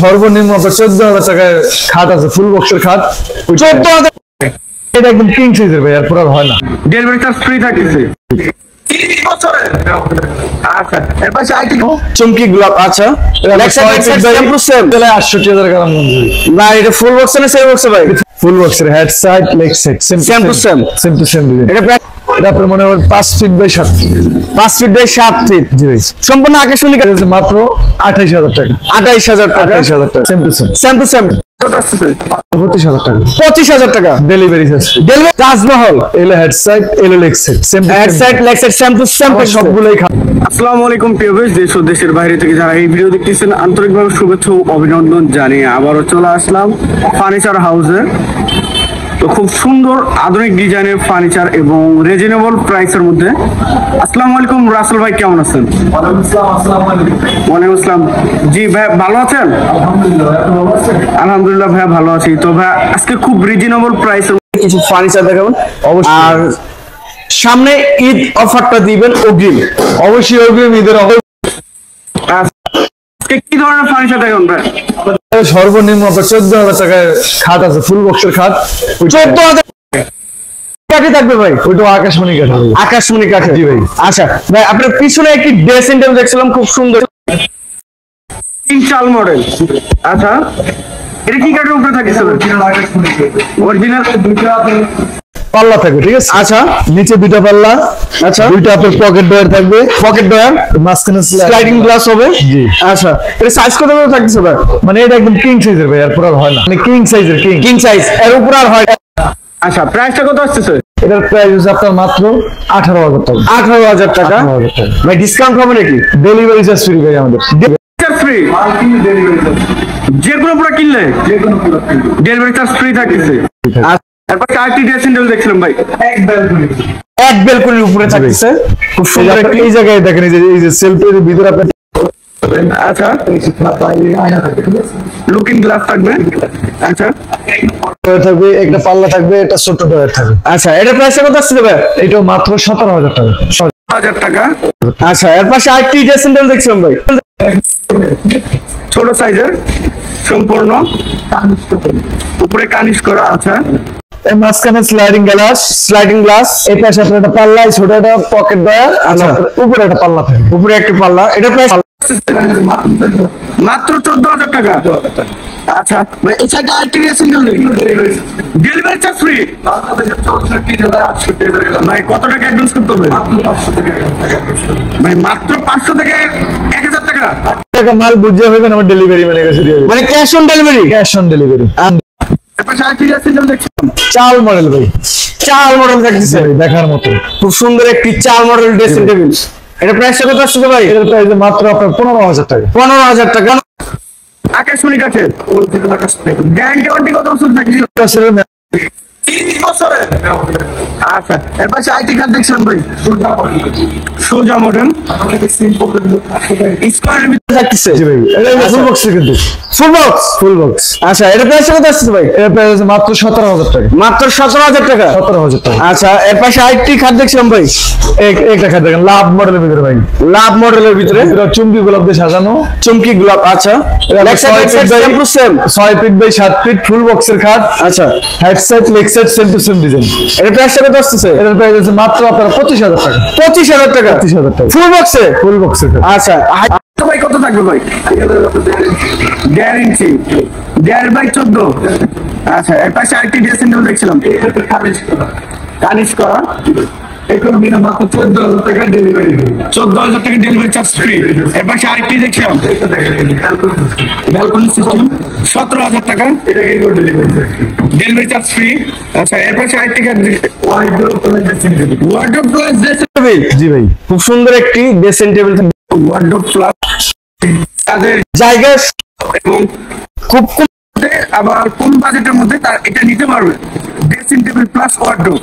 সর্বনিম্ন 14,000 টাকায় খাট আছে, ফুল বক্সের খাট 14,000। এটা একদম কিং সাইজের ভাই, আর পুরো হয় না। ডেলিভারি চার্জ ফ্রি থাকতেছে। চমকি গোলাপ। আচ্ছা, 68,000 গ্রাম ভাই এটা ফুল বক্স না সেম বক্স ভাই? ফুল বক্সের head side leg side same to same. এটা আপনার মনে হয় 5 feet by 7 feet. 5 feet by 7 feet. জি ভাই, সম্পূর্ণ আকাশমণি কাঠ, মাত্র 28,000 টাকা। 28,000 টাকা। Same to same. 25,000 টাকা। 25,000 টাকা ডেলিভারি চার্জ। ডেলিভারি তাজমহল, এলো হেড সাইড, এলো leg side same. Head side leg side same to same সবগুলোই খাট। আসসালামু আলাইকুম প্রিয় ভিউয়ার্স, দেশ ও দেশের বাইরে থেকে যারা এই ভিডিও দেখতেছেন আন্তরিকভাবে শুভেচ্ছা ও অভিনন্দন জানিয়ে আবারও চলে আসলাম ফার্নিচার হাউসে। তো খুব সুন্দর আধুনিক ডিজাইনের ফার্নিচার এবং রিজনেবল প্রাইসের মধ্যে। আসসালামু আলাইকুম রাসেল ভাই, কেমন আছেন? ওয়ালাইকুম আসসালাম। জি ভাই, ভালো আছেন? আলহামদুলিল্লাহ ভাইয়া ভালো আছি। তো ভাই আজকে খুব রিজনেবল প্রাইসের কিছু ফার্নিচার দেখাবেন। আর সামনে ঈদ অফারটা দিবেন অগ্রিম। অবশ্যই অগ্রিম ঈদের কি ধরনের ফার্নিচার দেখাবেন ভাই? সর্বনিম্ন 14,000 টাকায় খাট আছে, ফুল বক্সের খাট 14,000 কাঠে থাকবে ভাই? ওইটা আকাশমণি কাঠ। আকাশমণি কাঠে। জি ভাই। আচ্ছা ভাই, আপনার পিছনে একটি ড্রেসিং টেবিল দেখছিলাম, খুব সুন্দর 3 মডেল। আচ্ছা, এটা কি কাঠের উপরে থাকে? অরিজিনাল পাল্লা থাকবে, ঠিক আছে। আচ্ছা, নিচে দুইটা পাল্লা। আচ্ছা, দুইটা আপনার পকেট ডয়ার থাকবে, পকেট ডয়ার, মাঝখানে স্লাইডিং গ্লাস হবে। জি। আচ্ছা, এটা সাইজ কত করে থাকতেছে ভাই? মানে এটা একদম কিং সাইজের ভাই, আর পুরো হয় না, মানে কিং সাইজের কিং সাইজ, এর উপর আর হয়। আচ্ছা, প্রাইসটা কত আসছে? এটার প্রাইস হচ্ছে আপনার মাত্র 18,000 টাকা। 18,000 টাকা। ভাই ডিসকাউন্ট হবে নাকি? ডেলিভারি চার্জ ফ্রি ভাই আমাদের। ফ্রি যে কোনো প্রোডাক্ট কিনলে ডেলিভারি চার্জ ফ্রি থাকতেছে। তারপর আরেকটি ড্রেসিং টেবিল দেখছিলাম ভাই, এক বেলকনির উপরে থাকতেছে, খুব সুন্দর। এই জায়গায় দেখেন, এই যে সেলফের ভিতরে আপনার আচ্ছা লুকিং গ্লাস থাকবে। আচ্ছা থাকবে, একটা পাল্লা থাকবে, একটা ছোট ডয়ার থাকবে। আচ্ছা, এটা প্রাইসটা কত আসছে ভাই? এটা মাত্র 17,000 টাকা। 17,000 টাকা। আচ্ছা, এর পাশে আরেকটি ড্রেসিং টেবিল দেখছিলাম ভাই, ছোট সাইজের, সম্পূর্ণ উপরে কানিশ করা। আচ্ছা, মাঝখানে স্লাইডিং গ্লাস, এই পাশে আপনার একটা পাল্লা, ছোট একটা পকেট ডয়ার, আচ্ছা উপরে একটা পাল্লা থাকবে। উপরে একটা পাল্লা। এটা প্রাইস মাত্র 14,000 টাকা। আচ্ছা, এই সাইডে আরেকটি dressing table, delivery charge free. ভাই কত টাকা অ্যাডভান্স করতে হবে? ভাই মাত্র 500 থেকে 1,000 টাকা। টাকা মাল বুঝে হবেন আমার ডেলিভারি ম্যানের কাছে দিয়ে দেব। মানে cash on delivery? Cash on delivery. চাল মডেল ভাই, চাল মডেল দেখতেছে দেখার মতো, খুব সুন্দর একটি চাল মডেল ড্রেসিং টেবিল। এটা প্রাইসটা কত আসছে ভাই? এটার প্রাইস মাত্র আপনার 15,000 টাকা। 15,000 টাকা। আকাশমণি কাঠের গ্যারান্টি ওয়ারেন্টি কত বছর থাকে? 30 বছরের। আচ্ছা, এর পাশে আইটি কার্ড দেখছিলাম ভাই, সোজা মডেল, স্কয়ারের ভিতরে থাকতেছে। জি ভাই, এটা ফুল বক্স কিন্তু। Full box. আচ্ছা, এটা প্রাইসটা কত আসছে ভাই? এর প্রাইস মাত্র 17,000 টাকা। মাত্র 17,000 টাকা। 17,000 টাকা। আচ্ছা, এর পাশে আইটি কার্ড দেখছিলাম ভাই, একটা খাট দেখেন, লাভ মডেলের ভিতরে ভাই, লাভ মডেলের ভিতরে চুমকি গোলাপ দিয়ে সাজানো, চমকি গোলাপ। আচ্ছা, 6 ফিট বাই 7 ফিট ফুল বক্সের খাট। আচ্ছা, head side leg side same to same design. এটা প্রাইসটা কত আসছে? এটার প্রাইস আছে মাত্র আপনার 25,000 টাকা। 25,000 টাকা। 25,000 টাকা ফুল বক্সে? ফুল বক্সের খাট। আচ্ছা ভাই, কত থাকবে ভাই? 1.5 ইঞ্চি, 1.5 বাই 14। আচ্ছা, এর পাশে আরেকটি ড্রেসিং টেবিল দেখছিলাম, কানিশ করা, মাত্র 14,000 টাকা ডেলিভারি। 14,000 টাকা ডেলিভারি চার্জ ফ্রি। এর পাশে আরেকটি দেখছিলাম, ব্যালকনি সিস্টেম, 17,000 টাকা ডেলিভারি চার্জ ফ্রি। আচ্ছা, এর পাশে আরেকটি ওয়ার্ডরোব প্লাস ড্রেসিং টেবিল। জি ভাই, খুব সুন্দর একটি ড্রেসিং টেবিল, ওয়ার্ডরোব প্লাস তাদের জায়গা এবং খুব কম, আবার কম বাজেটের মধ্যে এটা নিতে পারবে। ড্রেসিং টেবিল প্লাস ওয়ার্ডরোব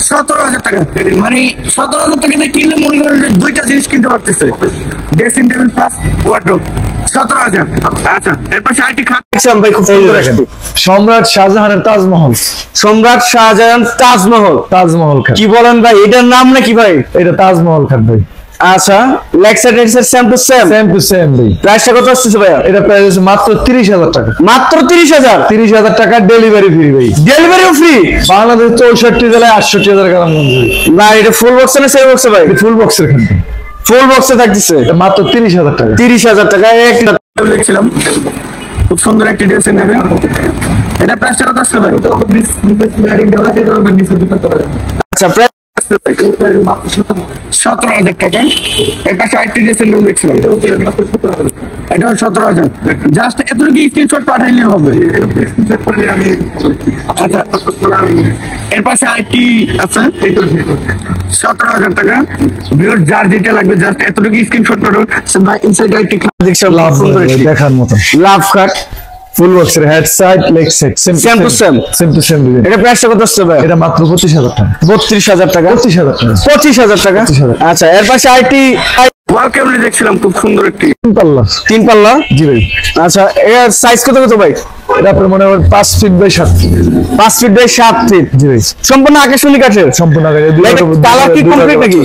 17,000 টাকা। মানে 17,000 টাকা দিয়ে কিনলে মনে করেন দুইটা জিনিস কিনতে পারতেছে, ড্রেসিং টেবিল প্লাস ওয়ার্ডরোব 17,000। আচ্ছা, এর পাশে আরেকটি খাট দেখছিলাম ভাই, খুব সুন্দর একটি সম্রাট শাহজাহানের তাজমহল। সম্রাট শাহজাহান তাজমহল। তাজমহল খাট। কি বলেন ভাই, এটার নাম নাকি ভাই? এটা তাজমহল খাট ভাই। আচ্ছা leg side right side same to same ভাই। প্রাইসটা কত আসছে ভাইয়া? এটা প্রাইস আছে মাত্র 30,000 টাকা। মাত্র 30,000। 30,000 টাকা ডেলিভারি ফ্রি ভাই। ডেলিভারিও ফ্রি। বাংলাদেশ 64 জেলায় 68,000 গ্রাম মঞ্জুরি। ভাই এটা ফুল বক্স না সেমি বক্স ভাই? ফুল বক্সের খান। ফুল বক্সে থাকতেছে এটা মাত্র 30,000 টাকা। 30,000 টাকা একটা দেখছিলাম খুব সুন্দর একটা ড্রেস নেবেন। এটা প্রাইসটা কত আসছে ভাই? আচ্ছা প্রাইস 17,000 টাকা। এর পাশে আরেকটি ড্রেসের লোন দেখছিলাম, এটা 17,000। জাস্ট এতটুকু স্ক্রিনশট পাঠাইলে হবে। আচ্ছা এর পাশে আরেকটি আছে 17,000 টাকা। ভিউয়ার যার যেটা লাগবে জাস্ট এতটুকু স্ক্রিনশট পাঠান। ভাই ইনসাইড আরেকটি দেখছিলাম লাভ সুন্দর দেখার মতো লাভ কাট ফুল বক্সের head side leg side same to same. Design. এটা প্রাইসটা কত আসছে ভাই? এটা মাত্র 25,000 টাকা। 32,000 টাকা। 25,000 টাকা। 25,000 টাকা। 25,000 আচ্ছা এর পাশে আইটি ওয়াল ক্যাবিনেট দেখছিলাম খুব সুন্দর একটি পাল্লা। 3 পাল্লা। জি ভাই। আচ্ছা এর সাইজ কত কত ভাই? এটা আপনার মনে হয় 5 feet by 7 feet. 5 feet by 7 feet. জি ভাই। সম্পূর্ণ আকাশমণি কাঠের। সম্পূর্ণ আগে কালার কি কমপ্লিট নাকি?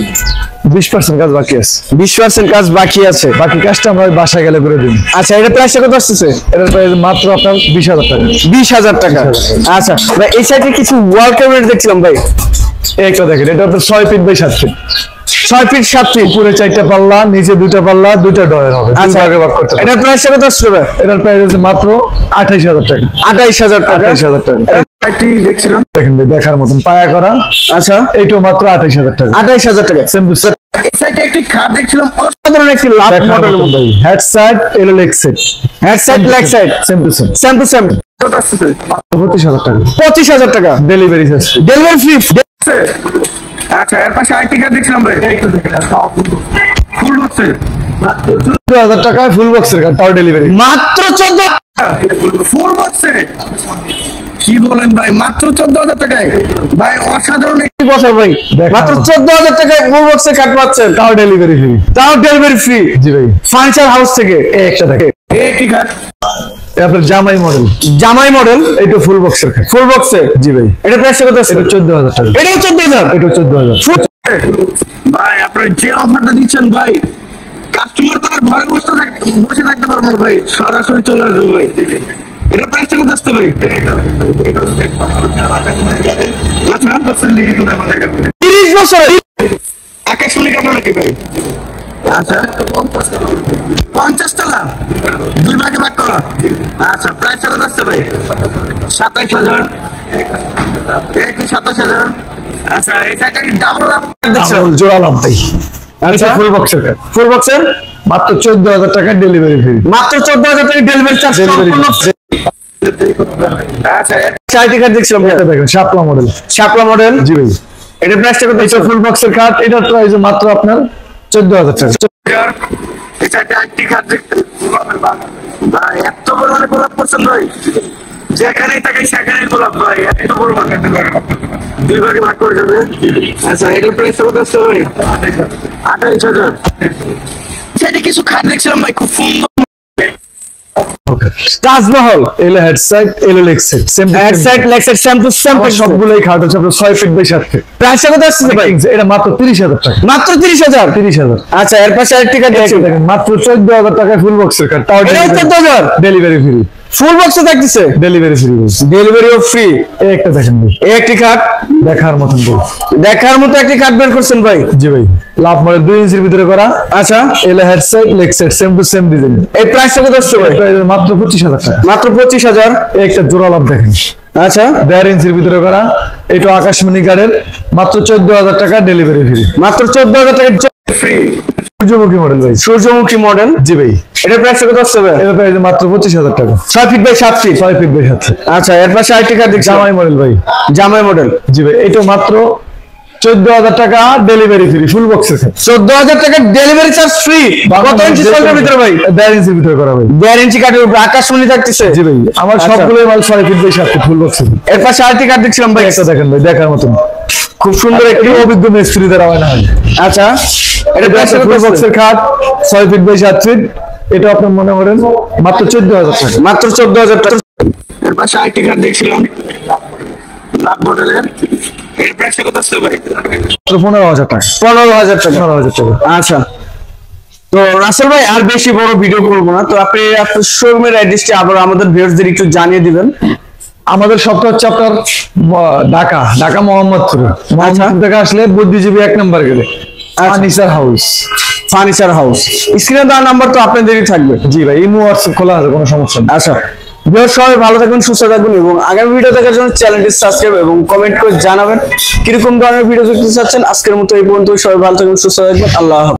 20% কাজ বাকি আছে। 20% কাজ বাকি আছে। বাকি কাজটা আমরা বাসায় গেলে করে দিই। আচ্ছা এটা প্রাইসটা কত আসছে? এটার প্রাইস মাত্র আপনার 20,000 টাকা। 20,000 টাকা। আচ্ছা ভাই এই সাইডে কিছু ওয়াল ক্যাবিনেট দেখছিলাম ভাই। একটা দেখেন, এটা আপনার 6 feet by 7 feet. 6 feet 7 feet. উপরে 4টা পাল্লা, নিচে 2টা পাল্লা, 2টা ডয়ার হবে। আচ্ছা দুই ভাগে ভাগ করতে হবে। এটার প্রাইসটা কত আসছে ভাই? এটার প্রাইস আছে মাত্র 28,000 টাকা। 28,000 টাকা। 28,000 টাকা। এটি দেখছিলাম দেখেন ভাই দেখার মতন পায়া করা। আচ্ছা এইটাও মাত্র 28,000 টাকা। 28,000 টাকা। Same to same. এই সাইডে একটি খাট দেখছিলাম অসাধারণ একটি লাভ মডেল ভাই হেড সাইড এলো leg side head side leg side same to same. Same to same. 25,000 টাকা। 25,000 টাকা। Delivery charge. Delivery free. আচ্ছা এর পাশে আরেকটি খাট দেখছিলাম ভাই ফুল বক্সে 14,000 টাকায় ফুল বক্সের কার্ড তাও ডেলিভারি। মাত্র 14 ফুল বক্সে কি বলেন ভাই? মাত্র 14,000 টাকায় ভাই অসাধারণ একটি বছর ভাই। মাত্র 14,000 টাকায় ফুল বক্সে কাট পাচ্ছেন, তাও ডেলিভারি ফ্রি। তাও ডেলিভারি ফ্রি। জি ভাই। ফার্নিচার হাউস থেকে এই একটা দেখে একটি খাট আপনার জামাই মডেল। জামাই মডেল এইটা ফুল বক্সের কার্ড। ফুল বক্সে। জি ভাই। এটা প্রাইস কত আছে? এটা 14,000 টাকা। এটাও 14,000। এটা 14,000। ভাই আপনারা যে অফারটা দিচ্ছেন ভাই কাস্টমার তো আর ঘরে বসে থাকতে পারবো না ভাই, সরাসরি চলে আসবে ভাই। এটা প্রাইসটা কত আসতে ভাই? 30 বছর আকাশমণি কাটা নাকি ভাই? আচ্ছা 50 টাকা দুই ভাগে ভাগ করা। আচ্ছা প্রাইসটা কত আসতে ভাই? 27,000। 27,000। আচ্ছা এটা কি ডাবল লাভ জোড়া লাভ ভাই। আচ্ছা ফুল বক্সের কার্ড। ফুল বক্সের মাত্র 14,000 টাকা ডেলিভারি ফ্রি। মাত্র 14,000 টাকা ডেলিভারি চার্জ। আচ্ছা চারটি কার্ড দেখছিলাম এটা দেখেন শাপলা মডেল। শাপলা মডেল। জি ভাই। এটা প্রাইসটা কত? এটা ফুল বক্সের কার্ড। এটার প্রাইস মাত্র আপনার 14,000 টাকা। এটা চারটি কার্ড দেখতে ভাই এত বড় মানে গোলাপ পছন্দ ভাই, যেখানেই তাকাই সেখানেই গোলাপ ভাই, এত বড় মার্কেট দুই ভাগে ভাগ করে যাবে। আচ্ছা এটার প্রাইসটা কত আছে ভাই? 28,000। সেটা কিছু খাট দেখছিলাম ভাই খুব সুন্দর তাজমহল এলো হেড সাইড এলো leg side same head side leg side same to same. সবগুলোই খাট হচ্ছে আপনার 6 ফিট বাই 7 ফিট। প্রাইসটা কত আসছে ভাই? এটা মাত্র 30,000 টাকা। মাত্র 30,000। 30,000। আচ্ছা এর পাশে আরেকটি কার্ড দেখছেন দেখেন মাত্র 14,000 টাকায় ফুল বক্সের কার্ড তাও এটাও 14,000। Delivery free. ফুল বক্সে থাকতেছে ডেলিভারি ফ্রি। ডেলিভারিও ফ্রি। এই একটা দেখেন ভাই এই একটি খাট দেখার মতন বল। দেখার মতো একটি খাট বের করছেন ভাই। জি ভাই। লাভ মডেল 2 ইঞ্চির ভিতরে করা। আচ্ছা এলো head side leg side same to same design. এই প্রাইসটা কত আসছে ভাই? প্রাইস মাত্র 25,000 টাকা। মাত্র 25,000। এই একটা জোড়া লাভ দেখেন। আচ্ছা 1.5 ইঞ্চির ভিতরে করা। এটা আকাশমণি কার্ডের মাত্র 14,000 টাকা ডেলিভারি ফ্রি। মাত্র 14,000 টাকা ফ্রি। সূর্যমুখী মডেল ভাই। সূর্যমুখী মডেল। জি ভাই। এটার প্রাইসটা কত আসছে ভাই? এটা প্রাইস মাত্র 25,000 টাকা। 6 feet by 7 feet. 6 feet by 7 feet. আচ্ছা এর পাশে আরেকটি খাট দেখছি জামাই মডেল ভাই। জামাই মডেল। জি ভাই। এটা মাত্র 14,000 টাকা ডেলিভারি ফ্রি ফুল বক্সের সাথে। 14,000 টাকা ডেলিভারি চার্জ ফ্রি। কত ইঞ্চি সাইজের ভিতরে ভাই? 1.5 ইঞ্চির ভিতরে করা ভাই। 1.5 ইঞ্চি কাঠের উপর আকাশমণি থাকতেছে। জি ভাই। আমার আচ্ছা। সবগুলোই মাল 6 ফিট বাই 7 ফিট ফুল বক্সের। এর পাশে আরেকটি কাঠ দেখছিলাম ভাই। একটা দেখেন ভাই দেখার মতন খুব সুন্দর একটি অভিজ্ঞ মিস্ত্রি দ্বারা হয় না হয়। আচ্ছা এটা প্রাইস ফুল বক্সের খাট 6 ফিট বাই 7 ফিট। এটা আপনার মনে করেন মাত্র 14,000 টাকা। মাত্র 14,000 টাকা। এর পাশে আরেকটি কাঠ দেখছিলাম লাভ মডেলের। এর প্রাইস কত আছে ভাই? 15,000 টাকা। 15,000 টাকা। 15,000 টাকা। আচ্ছা, তো রাসেল ভাই আর বেশি বড় ভিডিও করবো না, তো আপনি আপনার শোরুমের অ্যাড্রেসটি আবার আমাদের ভিউয়ারদের একটু জানিয়ে দিবেন। আমাদের শপটা হচ্ছে আপনার ঢাকা মোহাম্মদপুরে। মোহাম্মদপুর থেকে আসলে বুদ্ধিজীবী 1 নম্বর গেলে ফার্নিচার হাউস। ফার্নিচার হাউস, স্ক্রিনে দেওয়া নাম্বার তো আপনাদেরই থাকবে। জি ভাই, ইমো হোয়াটসঅ্যাপ খোলা আছে, কোনো সমস্যা নেই। আচ্ছা, ভিউয়ার সবাই ভালো থাকবেন, সুস্থ থাকবেন এবং আগামী ভিডিও দেখার জন্য চ্যানেলটি সাবস্ক্রাইব এবং কমেন্ট করে জানাবেন কিরকম ধরনের ভিডিও দেখতে চাচ্ছেন। আজকের মতো এই পর্যন্ত, সবাই ভালো থাকবেন, সুস্থ থাকবেন, আল্লাহ হাফেজ।